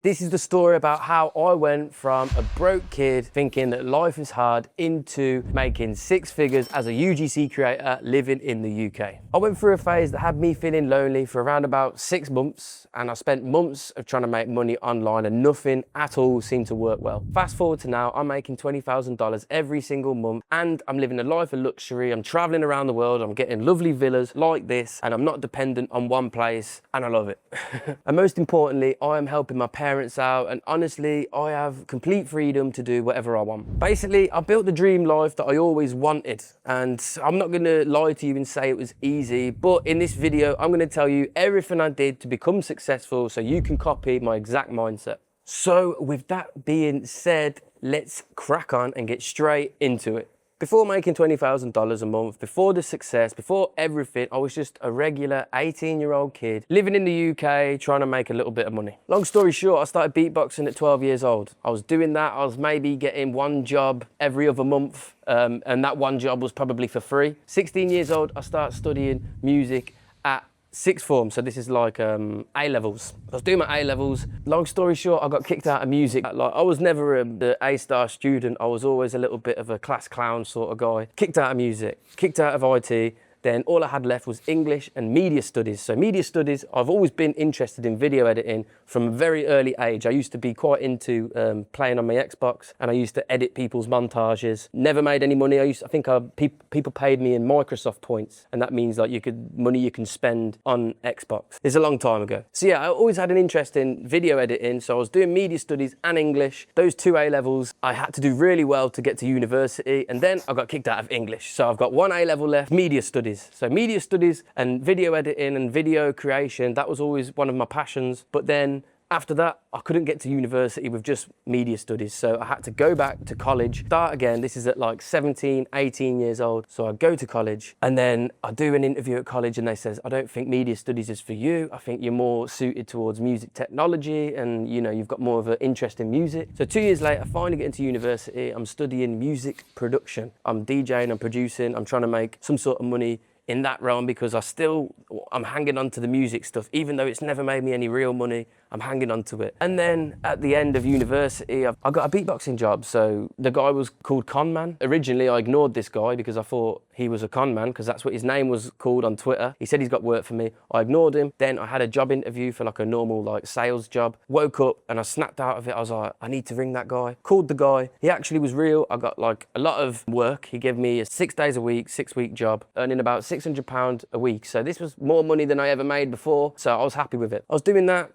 This is the story about how I went from a broke kid thinking that life is hard into making 6 figures as a UGC creator living in the UK. I went through a phase that had me feeling lonely for around about 6 months, and I spent months of trying to make money online and nothing at all seemed to work well. Fast forward to now, I'm making $20,000 every single month and I'm living a life of luxury. I'm traveling around the world, I'm getting lovely villas like this, and I'm not dependent on one place, and I love it. And most importantly, I am helping my parents out, and honestly, I have complete freedom to do whatever I want. Basically, I built the dream life that I always wanted, and I'm not gonna lie to you and say it was easy, but in this video, I'm gonna tell you everything I did to become successful so you can copy my exact mindset. So with that being said, let's crack on and get straight into it. Before making $20,000 a month, before the success, before everything, I was just a regular 18-year-old kid living in the UK, trying to make a little bit of money. Long story short, I started beatboxing at 12 years old. I was doing that, I was maybe getting one job every other month, and that one job was probably for free. 16 years old, I started studying music at sixth form, so this is like A-levels. I was doing my A-levels. Long story short, I got kicked out of music. Like, I was never the A-star student. I was always a little bit of a class clown sort of guy. Kicked out of music, kicked out of IT. Then all I had left was English and media studies. So media studies, I've always been interested in video editing from a very early age. I used to be quite into playing on my Xbox, and I used to edit people's montages. Never made any money. I think people paid me in Microsoft points, and that means like money you can spend on Xbox. It's a long time ago. So yeah, I always had an interest in video editing. So I was doing media studies and English. Those 2 A-levels, I had to do really well to get to university, and then I got kicked out of English. So I've got 1 A-level left, media studies. So media studies and video editing and video creation, that was always one of my passions. But then after that, I couldn't get to university with just media studies. So I had to go back to college, start again. This is at like 17, 18 years old. So I go to college, and then I do an interview at college, and they says, I don't think media studies is for you. I think you're more suited towards music technology, and you know, you've got more of an interest in music. So 2 years later, I finally get into university. I'm studying music production. I'm DJing, I'm producing, I'm trying to make some sort of money in that realm, because I'm hanging on to the music stuff. Even though it's never made me any real money, I'm hanging on to it. And then at the end of university, I got a beatboxing job. So the guy was called Conman. Originally, I ignored this guy because I thought he was a conman, because that's what his name was called on Twitter. He said he's got work for me. I ignored him. Then I had a job interview for like a normal like sales job. Woke up and I snapped out of it. I was like, I need to ring that guy. Called the guy. He actually was real. I got like a lot of work. He gave me a 6 days a week, 6-week job, earning about £600 a week. So this was more money than I ever made before. So I was happy with it. I was doing that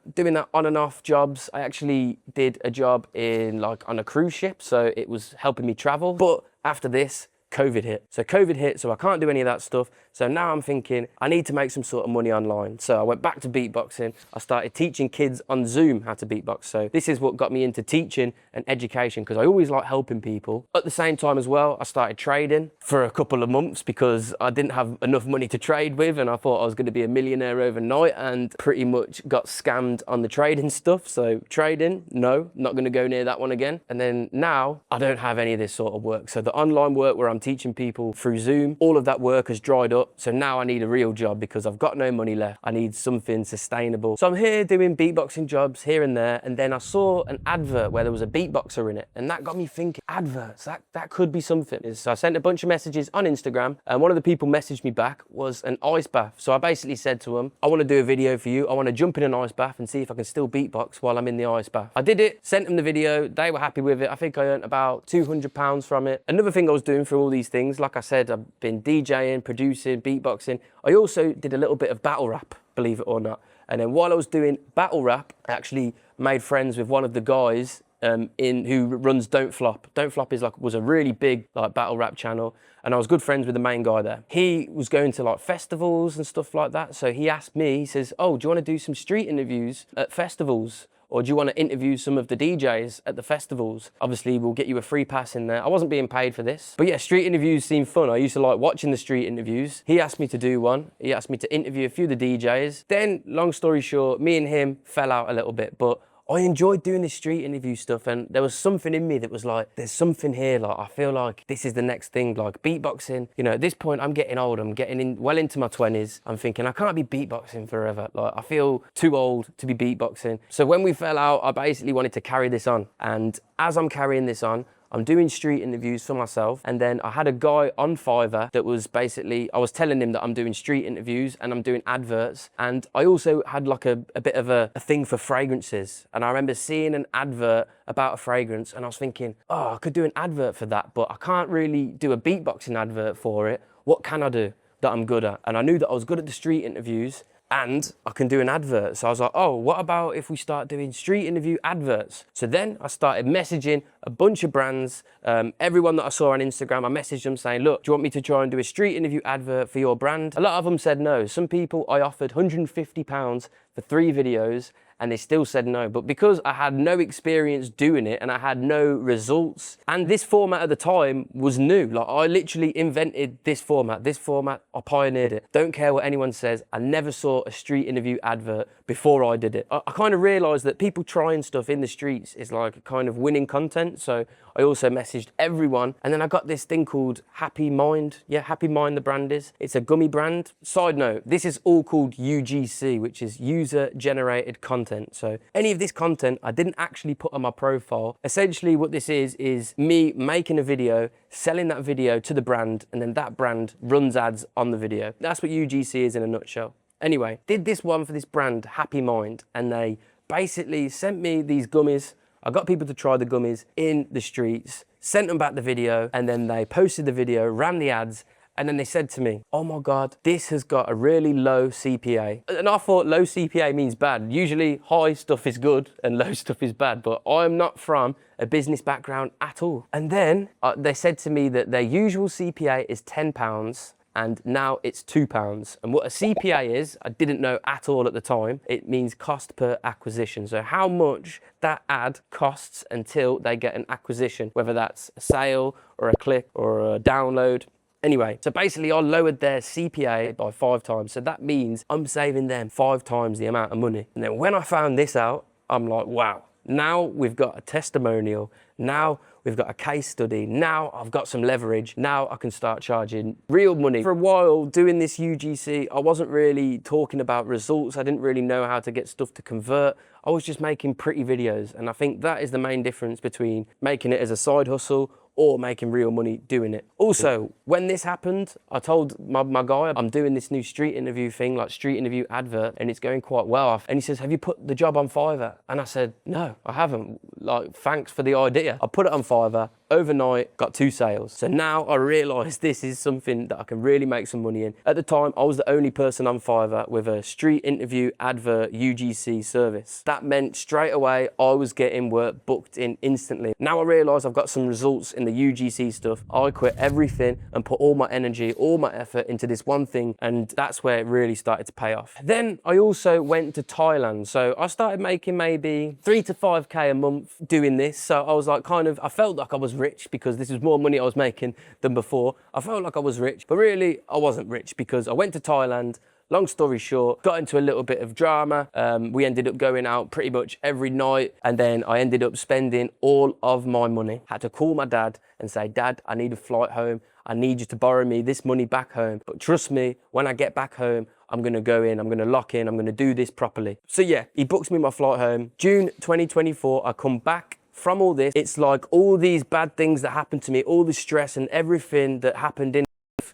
on and off jobs. I actually did a job on a cruise ship. So it was helping me travel. But after this, COVID hit, so I can't do any of that stuff. So now I'm thinking I need to make some sort of money online. So I went back to beatboxing. I started teaching kids on Zoom how to beatbox. So this is what got me into teaching and education, because I always like helping people. At the same time as well, I started trading for a couple of months because I didn't have enough money to trade with, and I thought I was going to be a millionaire overnight, and pretty much got scammed on the trading stuff. So trading, no, not going to go near that one again. And then now I don't have any of this sort of work. So the online work where I'm teaching people through Zoom, all of that work has dried up. So now I need a real job because I've got no money left. I need something sustainable. So I'm here doing beatboxing jobs here and there. And then I saw an advert where there was a beatboxer in it. And that got me thinking, adverts, that could be something. So I sent a bunch of messages on Instagram, and one of the people messaged me back was an ice bath. So I basically said to them, I want to do a video for you. I want to jump in an ice bath and see if I can still beatbox while I'm in the ice bath. I did it, sent them the video. They were happy with it. I think I earned about £200 from it. Another thing I was doing for all these things, like I said, I've been DJing, producing, beatboxing. I also did a little bit of battle rap, believe it or not. And then while I was doing battle rap, I actually made friends with one of the guys who runs Don't Flop. Don't Flop was a really big battle rap channel, and I was good friends with the main guy there. He was going to like festivals and stuff like that. So he asked me, he says, oh, do you want to do some street interviews at festivals? Or do you want to interview some of the DJs at the festivals? Obviously, we'll get you a free pass in there. I wasn't being paid for this. But yeah, street interviews seemed fun. I used to like watching the street interviews. He asked me to do one. He asked me to interview a few of the DJs. Then, long story short, me and him fell out a little bit. But I enjoyed doing this street interview stuff, and there was something in me that was like, there's something here, like I feel like this is the next thing, like beatboxing. You know, at this point I'm getting old, I'm getting well into my 20s. I'm thinking I can't be beatboxing forever. Like I feel too old to be beatboxing. So when we fell out, I basically wanted to carry this on. And as I'm carrying this on, I'm doing street interviews for myself, and then I had a guy on Fiverr that was basically, I was telling him that I'm doing street interviews and I'm doing adverts, and I also had like a bit of a thing for fragrances, and I remember seeing an advert about a fragrance and I was thinking, oh, I could do an advert for that, but I can't really do a beatboxing advert for it. What can I do that I'm good at? And I knew that I was good at the street interviews and I can do an advert. So I was like, oh, what about if we start doing street interview adverts? So then I started messaging a bunch of brands, everyone that I saw on Instagram, I messaged them saying, look, do you want me to try and do a street interview advert for your brand? A lot of them said no. Some people I offered £150 for 3 videos and they still said no. But because I had no experience doing it and I had no results, and this format at the time was new, like I literally invented this format, I pioneered it. Don't care what anyone says, I never saw a street interview advert before I did it. I kind of realized that people trying stuff in the streets is like kind of winning content. So I also messaged everyone, and then I got this thing called Happy Mind. Yeah, Happy Mind the brand is. It's a gummy brand. Side note, this is all called UGC, which is user generated content. So any of this content I didn't actually put on my profile. Essentially what this is me making a video, selling that video to the brand, and then that brand runs ads on the video. That's what UGC is in a nutshell. Anyway, did this one for this brand, Happy Mind, and they basically sent me these gummies. I got people to try the gummies in the streets, sent them back the video, and then they posted the video, ran the ads, and then they said to me, oh my God, this has got a really low CPA. And I thought low CPA means bad. Usually high stuff is good and low stuff is bad, but I'm not from a business background at all. And then they said to me that their usual CPA is £10, and now it's £2. And what a CPA is, I didn't know at all at the time. It means cost per acquisition. So how much that ad costs until they get an acquisition, whether that's a sale or a click or a download. Anyway, so basically I lowered their CPA by 5 times. So that means I'm saving them 5 times the amount of money. And then when I found this out, I'm like, wow, now we've got a testimonial. Now we've got a case study. Now I've got some leverage. Now I can start charging real money. For a while doing this UGC, I wasn't really talking about results. I didn't really know how to get stuff to convert. I was just making pretty videos. And I think that is the main difference between making it as a side hustle or making real money doing it. Also, when this happened, I told my guy, I'm doing this new street interview thing, like street interview advert, and it's going quite well. And he says, have you put the job on Fiverr? And I said, no, I haven't. Like, thanks for the idea. I put it on Fiverr, overnight, got 2 sales. So now I realize this is something that I can really make some money in. At the time, I was the only person on Fiverr with a street interview advert UGC service. That meant straight away, I was getting work booked in instantly. Now I realize I've got some results in the UGC stuff. I quit everything and put all my energy, all my effort into this one thing, and that's where it really started to pay off. Then I also went to Thailand. So I started making maybe 3 to 5K a month doing this. So I was like I felt like I was rich because this was more money I was making than before. I felt like I was rich, but really I wasn't rich because I went to Thailand. Long story short, got into a little bit of drama. We ended up going out pretty much every night, and then I ended up spending all of my money. Had to call my dad and say, Dad, I need a flight home. I need you to borrow me this money back home. But trust me, when I get back home, I'm gonna go in, I'm gonna lock in, I'm gonna do this properly. So yeah, he books me my flight home. June 2024, I come back from all this. It's like all these bad things that happened to me, all the stress and everything that happened in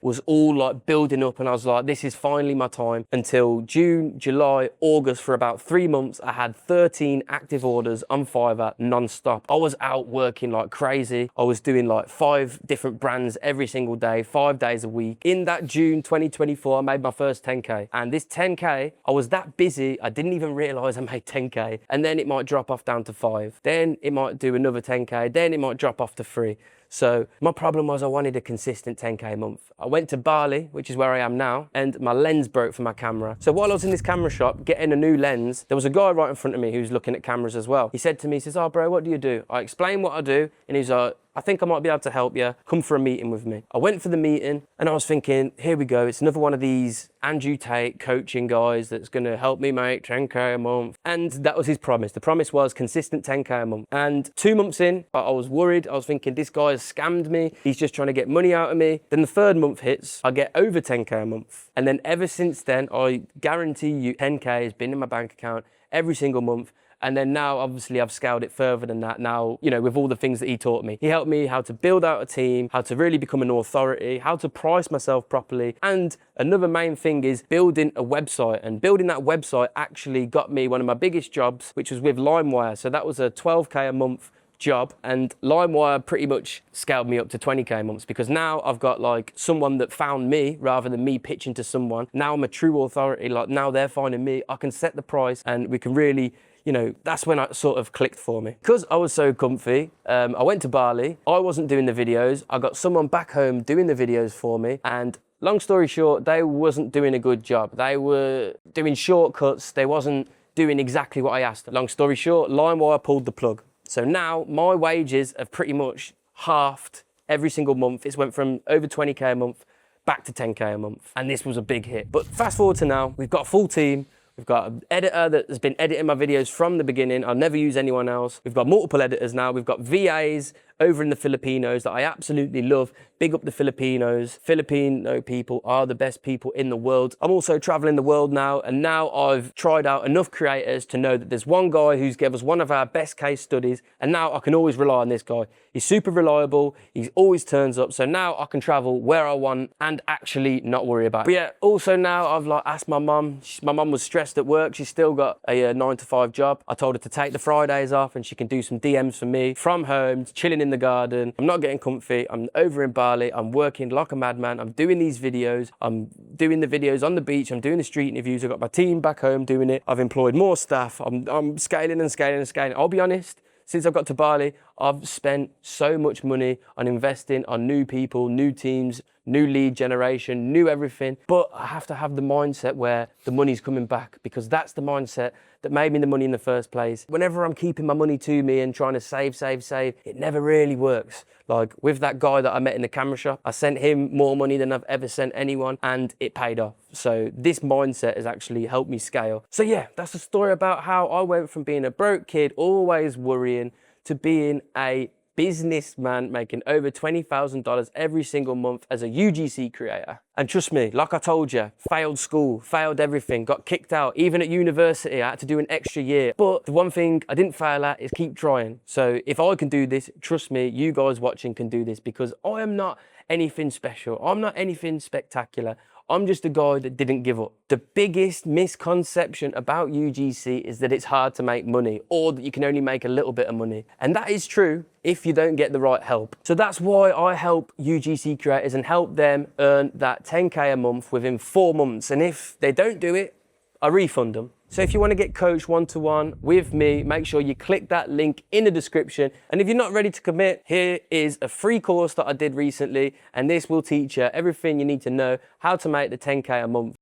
was all like building up, and I was like, this is finally my time. Until June, July, August, for about 3 months, I had 13 active orders on Fiverr non-stop. I was out working like crazy. I was doing like 5 different brands every single day, 5 days a week. In that June 2024, I made my first 10K. And this 10K, I was that busy, I didn't even realize I made 10K. And then it might drop off down to 5. Then it might do another 10K. Then it might drop off to 3. So my problem was I wanted a consistent 10K a month. I went to Bali, which is where I am now, and my lens broke for my camera. So while I was in this camera shop getting a new lens, there was a guy right in front of me who's looking at cameras as well. He said to me, he says, oh bro, what do you do? I explained what I do, and he's like, I think I might be able to help you. Come for a meeting with me. I went for the meeting and I was thinking, here we go. It's another one of these Andrew Tate coaching guys that's going to help me make 10K a month. And that was his promise. The promise was consistent 10K a month. And 2 months in, I was worried. I was thinking, this guy has scammed me. He's just trying to get money out of me. Then the third month hits, I get over 10K a month. And then ever since then, I guarantee you 10K has been in my bank account every single month. And then now, obviously, I've scaled it further than that now, you know, with all the things that he taught me. He helped me how to build out a team, how to really become an authority, how to price myself properly. And another main thing is building a website. And building that website actually got me one of my biggest jobs, which was with LimeWire. So that was a 12K a month job, and LimeWire pretty much scaled me up to 20K a month, because now I've got like someone that found me rather than me pitching to someone. Now I'm a true authority. Like now they're finding me. I can set the price and we can really, you know, that's when it sort of clicked for me. Because I was so comfy, I went to Bali. I wasn't doing the videos. I got someone back home doing the videos for me. And long story short, they wasn't doing a good job. They were doing shortcuts. They wasn't doing exactly what I asked them. Long story short, LimeWire pulled the plug. So now my wages have pretty much halved every single month. It's went from over 20K a month back to 10K a month. And this was a big hit. But fast forward to now, we've got a full team. We've got an editor that has been editing my videos from the beginning. I'll never use anyone else. We've got multiple editors now. We've got VAs over in the Filipinos that I absolutely love. Big up the Filipinos. Filipino people are the best people in the world. I'm also traveling the world now, and now I've tried out enough creators to know that there's one guy who's gave us one of our best case studies, and now I can always rely on this guy. He's super reliable. He always turns up. So now I can travel where I want and actually not worry about it. But yeah, also now I've like asked my mum. My mum was stressed at work. She's still got a 9-to-5 job. I told her to take the Fridays off and she can do some DMs for me from home, chilling in the garden. I'm not getting comfy. I'm over in Bali. I'm working like a madman. I'm doing these videos. I'm doing the videos on the beach. I'm doing the street interviews. I've got my team back home doing it. I've employed more staff. I'm scaling and scaling and scaling. I'll be honest, since I've got to Bali, I've spent so much money on investing on new people, new teams, new lead generation, new everything. But I have to have the mindset where the money's coming back, because that's the mindset that made me the money in the first place. Whenever I'm keeping my money to me and trying to save, it never really works. Like with that guy that I met in the camera shop, I sent him more money than I've ever sent anyone, and it paid off. So this mindset has actually helped me scale. So yeah, that's the story about how I went from being a broke kid, always worrying, to being a businessman making over $20,000 every single month as a UGC creator. And trust me, like I told you, failed school, failed everything, got kicked out. Even at university, I had to do an extra year. But the one thing I didn't fail at is keep trying. So if I can do this, trust me, you guys watching can do this, because I am not anything special. I'm not anything spectacular. I'm just a guy that didn't give up. The biggest misconception about UGC is that it's hard to make money, or that you can only make a little bit of money. And that is true if you don't get the right help. So that's why I help UGC creators and help them earn that 10K a month within 4 months. And if they don't do it, I refund them. So if you want to get coached one-to-one with me, make sure you click that link in the description. And if you're not ready to commit, here is a free course that I did recently, and this will teach you everything you need to know how to make the 10K a month.